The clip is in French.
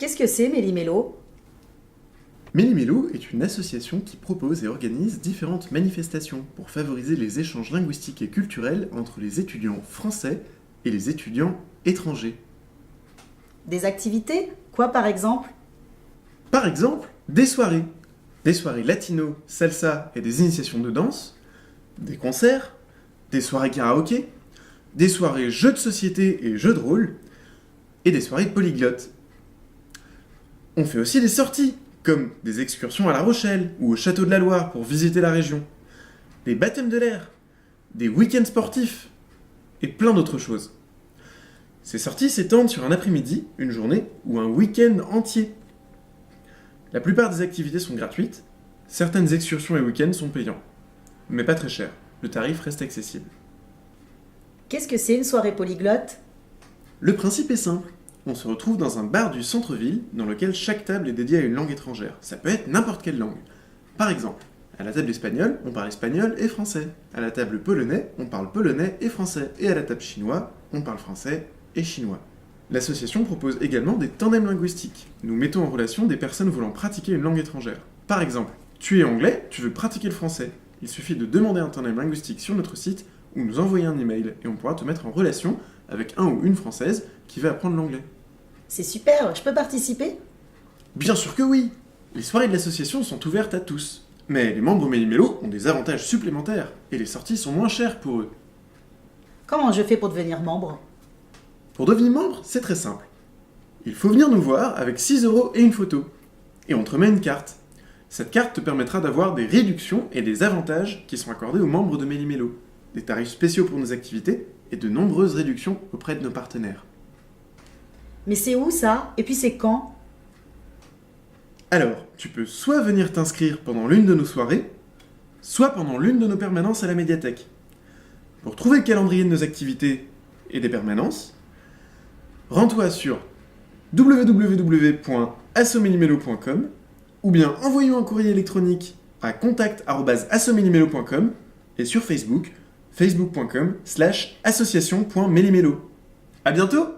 Qu'est-ce que c'est Méli-Mélo? Méli-Mélo est une association qui propose et organise différentes manifestations pour favoriser les échanges linguistiques et culturels entre les étudiants français et les étudiants étrangers. Des activités? Quoi par exemple? Par exemple, des soirées latino, salsa et des initiations de danse, des concerts, des soirées karaoké, des soirées jeux de société et jeux de rôle, et des soirées polyglottes. On fait aussi des sorties, comme des excursions à La Rochelle ou au Château de la Loire pour visiter la région, des baptêmes de l'air, des week-ends sportifs, et plein d'autres choses. Ces sorties s'étendent sur un après-midi, une journée ou un week-end entier. La plupart des activités sont gratuites, certaines excursions et week-ends sont payants, mais pas très chers, le tarif reste accessible. Qu'est-ce que c'est une soirée polyglotte? Le principe est simple. On se retrouve dans un bar du centre-ville dans lequel chaque table est dédiée à une langue étrangère. Ça peut être n'importe quelle langue. Par exemple, à la table espagnole, on parle espagnol et français. À la table polonais, on parle polonais et français. Et à la table chinois, on parle français et chinois. L'association propose également des tandems linguistiques. Nous mettons en relation des personnes voulant pratiquer une langue étrangère. Par exemple, tu es anglais, tu veux pratiquer le français. Il suffit de demander un tandem linguistique sur notre site ou nous envoyer un email et on pourra te mettre en relation avec un ou une française qui veut apprendre l'anglais. C'est super, je peux participer? Bien sûr que oui! Les soirées de l'association sont ouvertes à tous. Mais les membres Méli-Mélo ont des avantages supplémentaires et les sorties sont moins chères pour eux. Comment je fais pour devenir membre? Pour devenir membre, c'est très simple. Il faut venir nous voir avec 6 € et une photo. Et on te remet une carte. Cette carte te permettra d'avoir des réductions et des avantages qui sont accordés aux membres de Méli-Mélo, des tarifs spéciaux pour nos activités et de nombreuses réductions auprès de nos partenaires. Mais c'est où ça? Et puis c'est quand? Alors, tu peux soit venir t'inscrire pendant l'une de nos soirées, soit pendant l'une de nos permanences à la médiathèque. Pour trouver le calendrier de nos activités et des permanences, rends-toi sur www.assomélimelo.com ou bien envoie-nous un courrier électronique à contact@assomélimelo.com et sur Facebook, facebook.com/association.mélimelo. À bientôt!